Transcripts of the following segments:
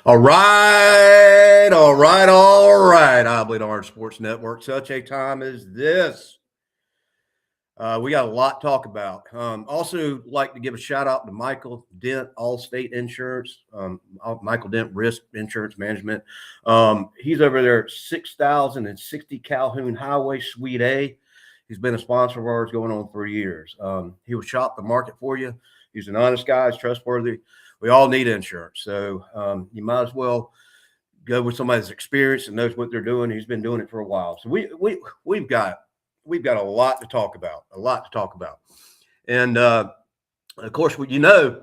All right. I believe Orange Sports Network. Such a time as this. We got a lot to talk about. Also, like to give a shout out to Michael Dent, Allstate Insurance, Michael Dent Risk Insurance Management. He's over there at 6060 Calhoun Highway, Suite A. He's been a sponsor of ours going on 3 years. He will shop the market for you. He's an honest guy. He's trustworthy. We all need insurance, so you might as well go with somebody that's experienced and knows what they're doing. He's been doing it for a while, so we've got a lot to talk about. And of course, now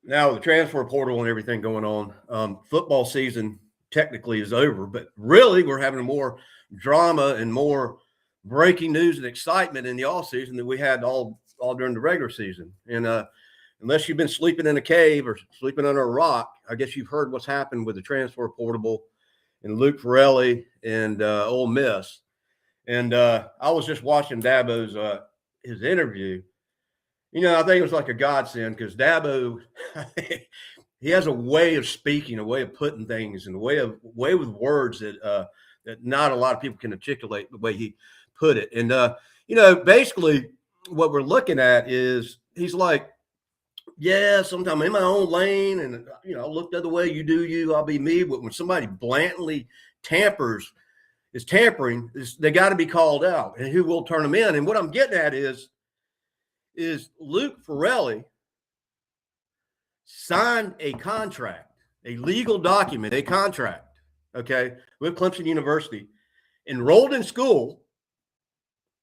the transfer portal and everything going on, football season technically is over, but really we're having more drama and more breaking news and excitement in the off season than we had all during the regular season. And unless you've been sleeping in a cave or sleeping under a rock, I guess you've heard what's happened with the transfer portal and Luke Farrelly and Ole Miss. And I was just watching Dabo's his interview. I think it was like a godsend because Dabo, he has a way of speaking, a way of putting things, and a way with words that not a lot of people can articulate the way he put it. And basically what we're looking at is he's like, yeah, sometimes I'm in my own lane, and I'll look the other way. You do you, I'll be me. But when somebody blatantly is tampering, they got to be called out, and who will turn them in? And what I'm getting at is Luke Farrelly signed a contract, a legal document, a contract, okay, with Clemson University, enrolled in school,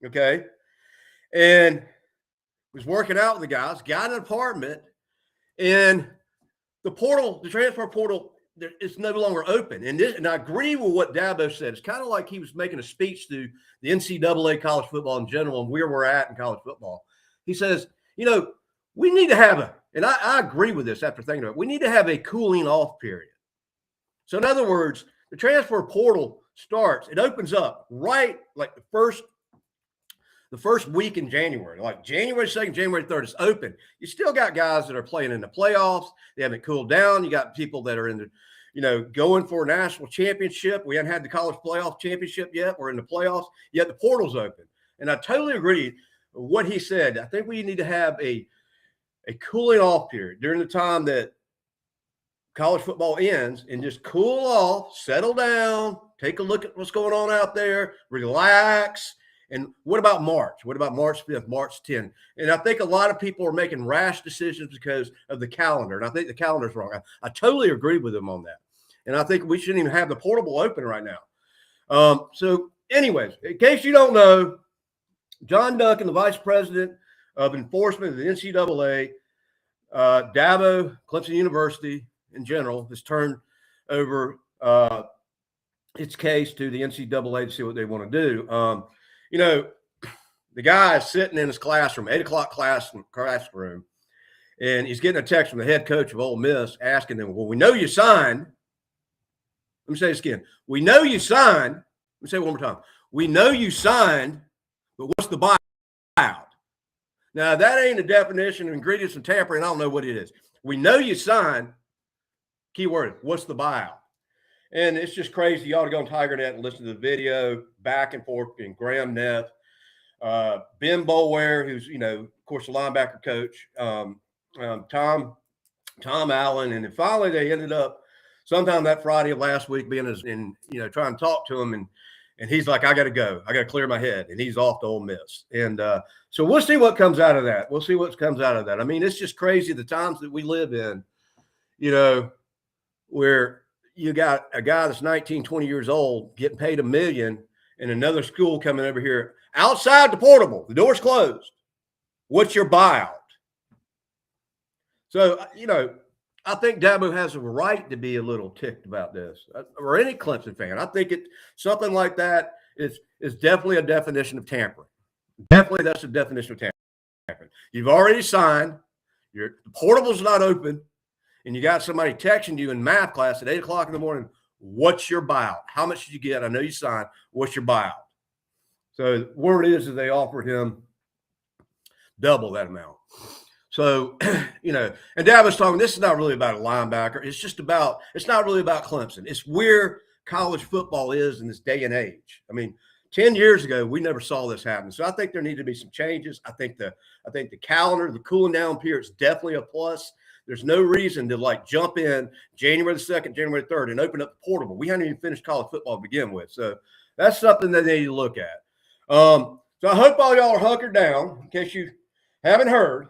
okay, and was working out with the guys, got an apartment, and the transfer portal, it's no longer open. And I agree with what Dabo said. It's kind of like he was making a speech to the NCAA college football in general and where we're at in college football. He says, we need to have and I agree with this after thinking about it, we need to have a cooling off period. So in other words, the transfer portal starts, it opens up right like the first week in January, like January 2nd, January 3rd, it's open. You still got guys that are playing in the playoffs. They haven't cooled down. You got people that are in the, going for a national championship. We haven't had the college playoff championship yet. We're in the playoffs, yet the portal's open. And I totally agree with what he said. I think we need to have a cooling off period during the time that college football ends and just cool off, settle down, take a look at what's going on out there, relax. And what about March? What about March 5th, March 10th? And I think a lot of people are making rash decisions because of the calendar. And I think the calendar's wrong. I totally agree with them on that. And I think we shouldn't even have the portable open right now. So anyways, in case you don't know, John Duncan, the vice president of enforcement of the NCAA, Dabo, Clemson University in general, has turned over its case to the NCAA to see what they want to do. The guy is sitting in his classroom, 8 o'clock classroom, and he's getting a text from the head coach of Ole Miss asking them, well, we know you signed. Let me say this again. We know you signed. Let me say it one more time. We know you signed, but what's the buyout? Now, that ain't a definition of ingredients of tampering. I don't know what it is. We know you signed. Keyword, what's the buyout? And it's just crazy. You ought to go on TigerNet and listen to the video back and forth between Graham Neff, Ben Boulware, who's, of course, the linebacker coach, Tom Allen. And then finally they ended up sometime that Friday of last week being trying to talk to him. And he's like, I got to go. I got to clear my head. And he's off to Ole Miss. And so we'll see what comes out of that. I mean, it's just crazy the times that we live in, where you got a guy that's 19, 20 years old getting paid $1 million and another school coming over here outside the portable. The door's closed. What's your buyout? So, I think Dabo has a right to be a little ticked about this, or any Clemson fan. I think something like that is definitely a definition of tampering. Definitely, that's a definition of tampering. You've already signed. The portable's not open. And you got somebody texting you in math class at 8 o'clock in the morning, what's your buyout? How much did you get? I know you signed. What's your buyout? So the word is that they offered him double that amount. So, and Dad was talking, this is not really about a linebacker. It's not really about Clemson. It's where college football is in this day and age. I mean, 10 years ago, we never saw this happen. So I think there need to be some changes. I think the calendar, the cooling down period is definitely a plus. There's no reason to jump in January the 2nd, January the 3rd and open up the portable. We haven't even finished college football to begin with. So that's something that they need to look at. So I hope all y'all are hunkered down. In case you haven't heard,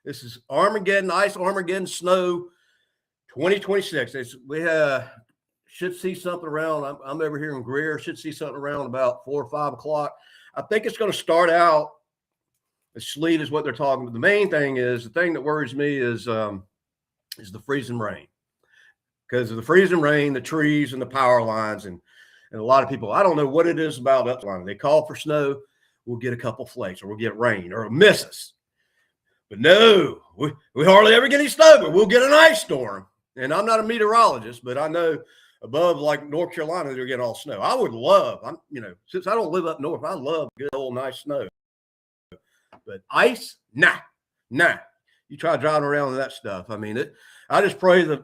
this is Armageddon, Ice Armageddon Snow 2026. We should see something around. I'm over here in Greer. Should see something around about 4 or 5 o'clock. I think it's going to start out as sleet is what they're talking about. The main thing is, the thing that worries me is the freezing rain. Because of the freezing rain, the trees and the power lines, and a lot of people, I don't know what it is about upline. They call for snow, we'll get a couple flakes, or we'll get rain, or miss us. But no, we hardly ever get any snow, but we'll get an ice storm. And I'm not a meteorologist, but I know above like North Carolina, they're getting all snow. I would love, since I don't live up north, I love good old nice snow. But ice, nah. You try driving around with that stuff. I mean, I just pray that,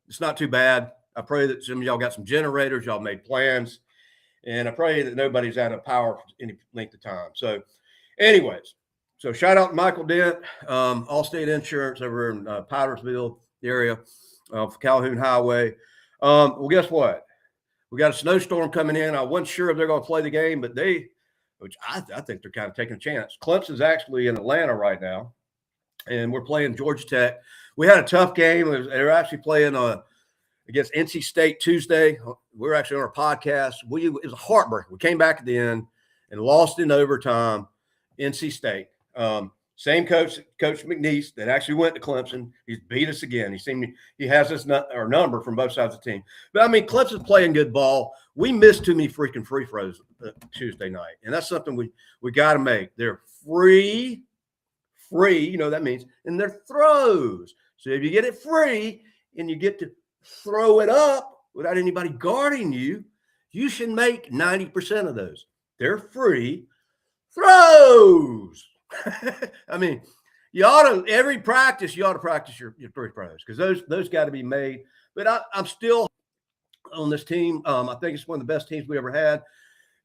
it's not too bad. I pray that some of y'all got some generators, y'all made plans, and I pray that nobody's out of power for any length of time. So anyways, so shout out to Michael Dent, Allstate Insurance over in Powdersville area for Calhoun Highway. Well, guess what? We got a snowstorm coming in. I wasn't sure if they're going to play the game, but which I think they're kind of taking a chance. Clemson's actually in Atlanta right now, and we're playing Georgia Tech. We had a tough game. They were actually playing against NC State Tuesday. We were actually on our podcast. It was a heartbreak. We came back at the end and lost in overtime. NC State. Same coach McNeese that actually went to Clemson. He's beat us again. He has our number from both sides of the team. But I mean, Clemson's playing good ball. We missed too many freaking free throws Tuesday night, and that's something we got to make. They're free. That means, and they're throws. So if you get it free and you get to throw it up without anybody guarding you, you should make 90% of those. They're free throws. I mean, every practice, you ought to practice your free throws, because those got to be made. But I'm still on this team. I think it's one of the best teams we ever had.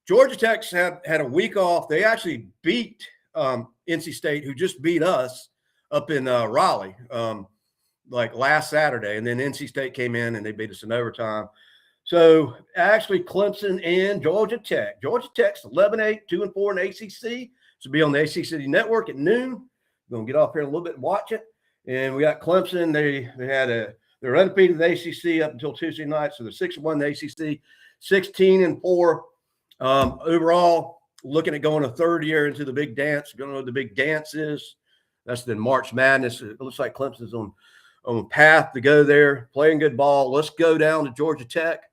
Georgia Tech's had a week off. They actually beat NC State, who just beat us up in Raleigh like last Saturday. And then NC State came in and they beat us in overtime. So actually Clemson and Georgia Tech. Georgia Tech's 11-8, 2-4 in the ACC. So be on the ACC network at noon. We're going to get off here in a little bit and watch it. And we got Clemson. They're undefeated in the ACC up until Tuesday night. So they're 6-1 in the ACC, 16-4 overall. Looking at going a third year into the big dance. You don't know what the big dance is. That's the March Madness. It looks like Clemson's on path to go there, playing good ball. Let's go down to Georgia Tech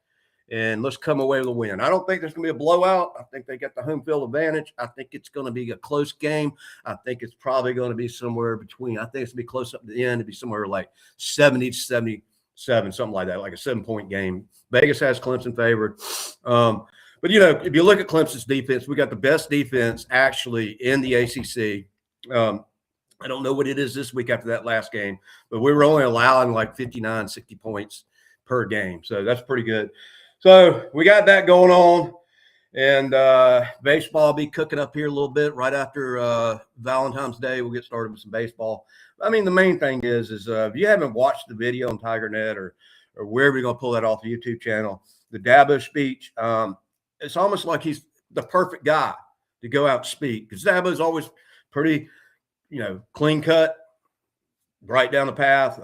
and let's come away with a win. I don't think there's going to be a blowout. I think they got the home field advantage. I think it's going to be a close game. I think it's probably going to be somewhere between, I think it's going to be close up to the end. It'd be somewhere like 70-77, something like that, like a 7-point game. Vegas has Clemson favored. But, if you look at Clemson's defense, we got the best defense actually in the ACC. I don't know what it is this week after that last game, but we were only allowing like 59, 60 points per game. So that's pretty good. So we got that going on, and baseball will be cooking up here a little bit right after Valentine's Day. We'll get started with some baseball. I mean, the main thing is if you haven't watched the video on TigerNet or wherever you're going to pull that off the YouTube channel, the Dabo speech, it's almost like he's the perfect guy to go out and speak, because Dabo's always pretty, clean cut, right down the path,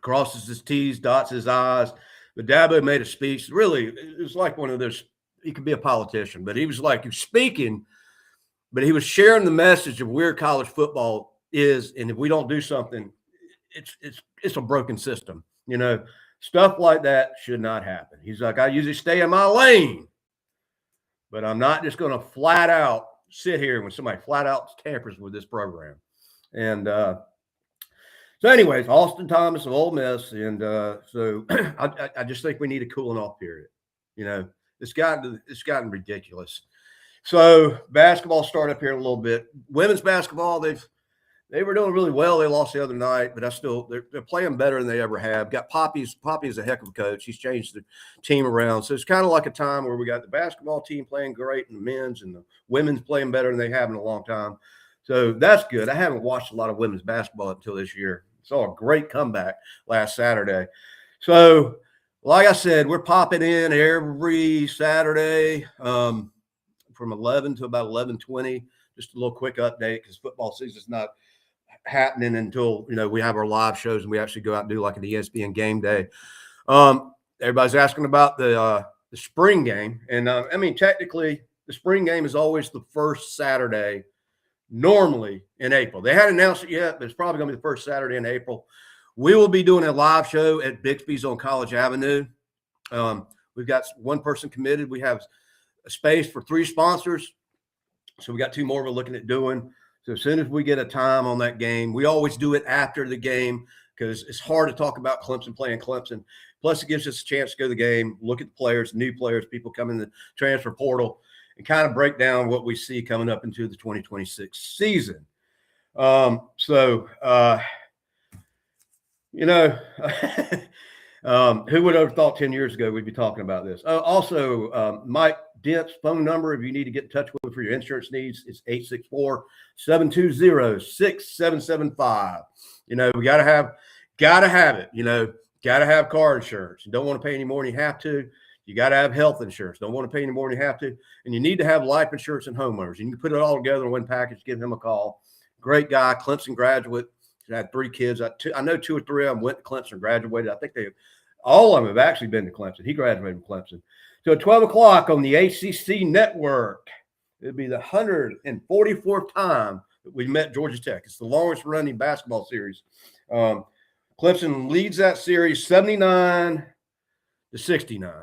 crosses his T's, dots his I's. But Dabo made a speech. Really, it was like one of those, he could be a politician, but he was speaking, but he was sharing the message of where college football is. And if we don't do something, it's a broken system. Stuff like that should not happen. He's like, I usually stay in my lane, but I'm not just going to flat out sit here when somebody flat out tampers with this program. And so anyways, Austin Thomas of Ole Miss. And so I just think we need a cooling off period. It's gotten ridiculous. So basketball started up here a little bit. Women's basketball, They were doing really well. They lost the other night, but they're playing better than they ever have. Got Poppy's a heck of a coach. He's changed the team around. So it's kind of like a time where we got the basketball team playing great and the men's and the women's playing better than they have in a long time. So that's good. I haven't watched a lot of women's basketball until this year. Saw a great comeback last Saturday. So like I said, we're popping in every Saturday from 11 to about 11:20. Just a little quick update because football season's not happening until we have our live shows and we actually go out and do like an ESPN game day. Everybody's asking about the spring game, and I mean technically the spring game is always the first Saturday normally in April. They hadn't announced it yet, but it's probably going to be the first Saturday in April. We will be doing a live show at Bixby's on College Avenue. We've got one person committed. We have a space for 3 sponsors, so we got 2 more we're looking at doing. So as soon as we get a time on that game, we always do it after the game because it's hard to talk about Clemson playing Clemson. Plus, it gives us a chance to go to the game, look at the players, new players, people coming in the transfer portal, and kind of break down what we see coming up into the 2026 season. Who would have thought 10 years ago we'd be talking about this? Also, Mike Dent's phone number, if you need to get in touch with him for your insurance needs, it's 864-720-6775. We got to have it. Got to have car insurance. You don't want to pay any more than you have to. You got to have health insurance. Don't want to pay any more than you have to. And you need to have life insurance and homeowners. You can put it all together in one package. Give him a call. Great guy, Clemson graduate. He had 3 kids. I know 2 or 3 of them went to Clemson and graduated. I think all of them have actually been to Clemson. He graduated from Clemson. So at 12 o'clock on the ACC network, it'll be the 144th time that we met Georgia Tech. It's the longest running basketball series. Clemson leads that series 79-69.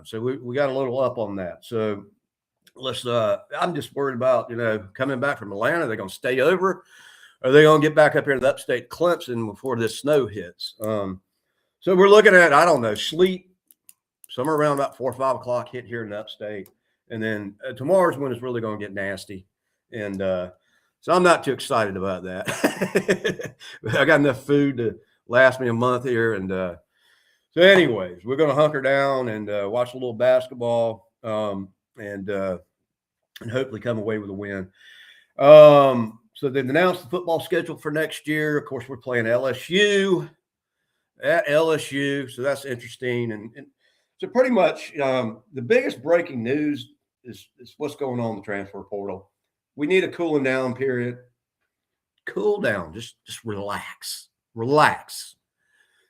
So we got a little up on that. So I'm just worried about, coming back from Atlanta. Are they going to stay over? Or are they going to get back up here to the upstate Clemson before this snow hits? So we're looking at, I don't know, sleet somewhere around about 4 or 5 o'clock hit here in the upstate. And then tomorrow's when it's really going to get nasty. And so I'm not too excited about that. I got enough food to last me a month here. And so anyways, we're going to hunker down and watch a little basketball and hopefully come away with a win. So they've announced the football schedule for next year. Of course, we're playing LSU at LSU. So that's interesting. And so pretty much the biggest breaking news is what's going on in the transfer portal. We need a cooling down period. Cool down. Just relax. Relax.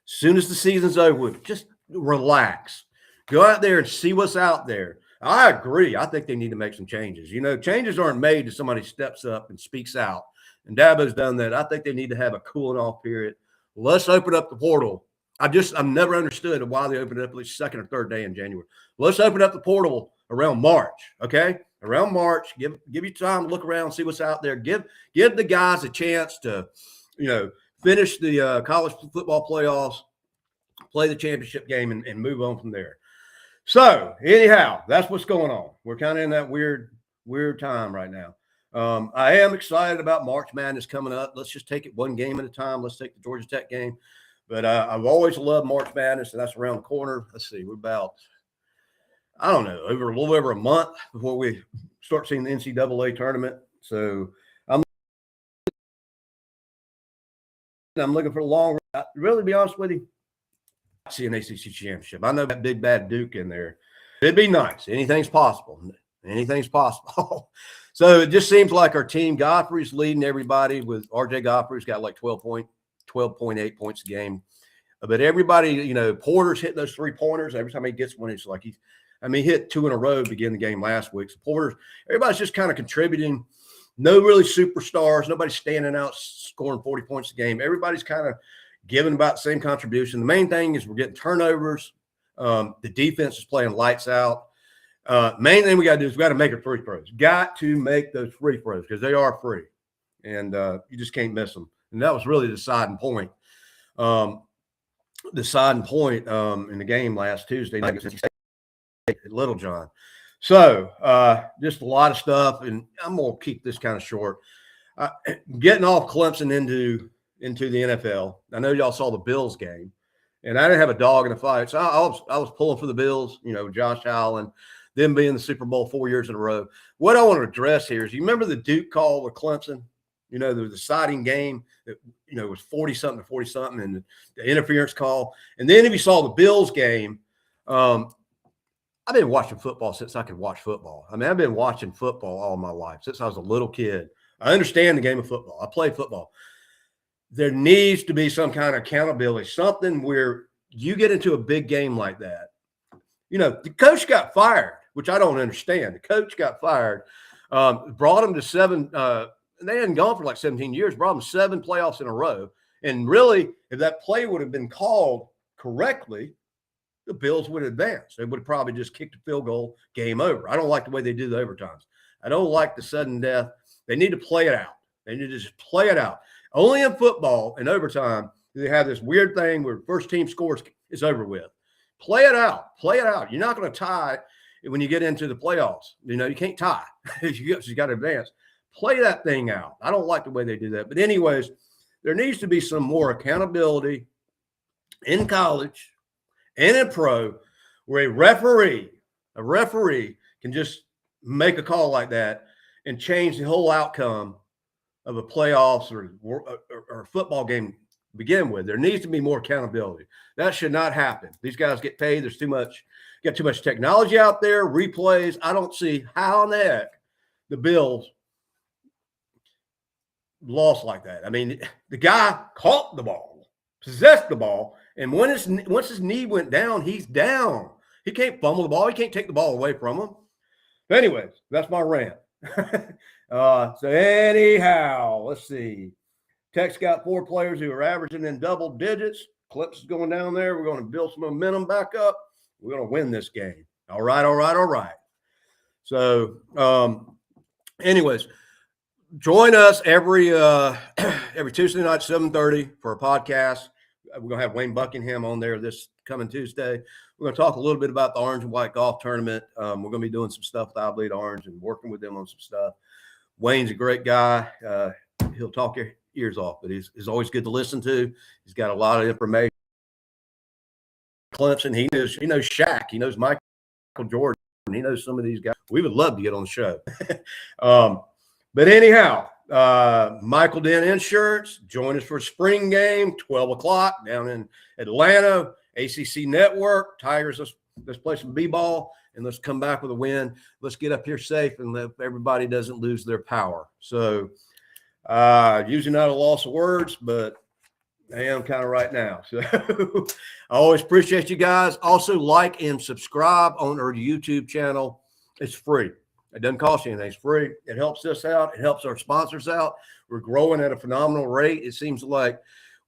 As soon as the season's over, just relax. Go out there and see what's out there. I agree. I think they need to make some changes. Changes aren't made until somebody steps up and speaks out. And Dabo's done that. I think they need to have a cooling off period. Let's open up the portal. I've never understood why they opened it up at least 2nd or 3rd day in January. Let's open up the portal around March, okay? Around March, give you time to look around, see what's out there. Give the guys a chance to, finish the college football playoffs, play the championship game, and move on from there. So anyhow, that's what's going on. We're kind of in that weird time right now. I am excited about March Madness coming up. Let's just take it one game at a time. Let's take the Georgia Tech game. But I've always loved March Madness, and that's around the corner. Let's see, we're about, I don't know, a little over a month before we start seeing the NCAA tournament. So I'm looking for a long run. Really, to be honest with you, I see an ACC championship. I know that big bad Duke in there. It'd be nice. Anything's possible. Anything's possible. So it just seems like our team, Godfrey's leading everybody with RJ Godfrey's got like 12.8 points a game. But everybody, Porter's hitting those 3-pointers. Every time he gets one, it's like he hit 2 in a row to begin the game last week. So Porter's, everybody's just kind of contributing. No really superstars. Nobody's standing out scoring 40 points a game. Everybody's kind of giving about the same contribution. The main thing is we're getting turnovers. The defense is playing lights out. Main thing we got to do is we got to make our free throws. Got to make those free throws because they are free. And you just can't miss them. And that was really the deciding point. In the game last Tuesday night at Little John. So just a lot of stuff, and I'm going to keep this kind of short. Getting off Clemson into the NFL. I know y'all saw the Bills game, and I didn't have a dog in the fight, so I was pulling for the Bills. You know, Josh Allen, them being the Super Bowl 4 years in a row. What I want to address here is, you remember the Duke call with Clemson? You know, there was a deciding game that, you know, it was 40-something to 40-something, and the interference call. And then if you saw the Bills game, I've been watching football since I could watch football. I mean, I've been watching football all my life, since I was a little kid. I understand the game of football. I play football. There needs to be some kind of accountability, something where you get into a big game like that. You know, the coach got fired, which I don't understand. The coach got fired, brought him to 7. They hadn't gone for like 17 years, brought them 7 playoffs in a row. And really, if that play would have been called correctly, the Bills would advance. They would have probably just kicked a field goal, game over. I don't like the way they do the overtimes. I don't like the sudden death. They need to play it out. They need to just play it out. Only in football, in overtime, they have this weird thing where first team scores, it's over with. Play it out. Play it out. You're not going to tie when you get into the playoffs. You know, you can't tie. you got to advance. Play that thing out. I don't like the way they do that. But anyways, there needs to be some more accountability in college and in pro, where a referee can just make a call like that and change the whole outcome of a playoffs or a football game to begin with. There needs to be more accountability. That should not happen. These guys get paid. There's too much technology out there, replays. I don't see how in the heck the Bills lost like that. I mean, the guy caught the ball, possessed the ball, and once his knee went down, he's down. He can't fumble the ball. He can't take the ball away from him. But anyways, that's my rant. So anyhow, let's see. Tech's got 4 players who are averaging in double digits. Clemson's going down there. We're going to build some momentum back up. We're going to win this game. All right. So, anyways, join us every Tuesday night, 7:30 for a podcast. We're going to have Wayne Buckingham on there this coming Tuesday. We're going to talk a little bit about the Orange and White Golf Tournament. We're going to be doing some stuff with I Bleed Orange and working with them on some stuff. Wayne's a great guy. He'll talk your ears off, but he's always good to listen to. He's got a lot of information. Clemson, he knows Shaq. He knows Michael Jordan. He knows some of these guys. We would love to get on the show. But anyhow, Michael Dent Insurance, join us for a spring game, 12 o'clock down in Atlanta. ACC Network, Tigers, let's play some b-ball and let's come back with a win. Let's get up here safe and let everybody doesn't lose their power. So usually not a loss of words, but I am kind of right now. So I always appreciate you guys. Also, like and subscribe on our YouTube channel. It's free. It doesn't cost you anything. It's free. It helps us out. It helps our sponsors out. We're growing at a phenomenal rate. It seems like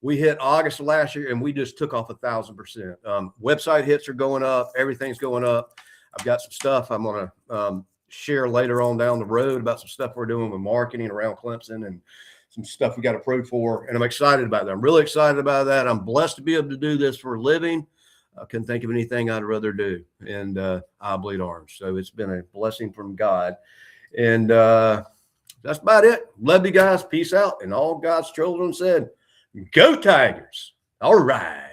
we hit August of last year and we just took off 1,000%. Website hits are going up. Everything's going up. I've got some stuff I'm going to share later on down the road about some stuff we're doing with marketing around Clemson and some stuff we got approved for. And I'm excited about that. I'm really excited about that. I'm blessed to be able to do this for a living. I couldn't think of anything I'd rather do. And I bleed orange. So it's been a blessing from God. And that's about it. Love you guys. Peace out. And all God's children said, go Tigers. All right.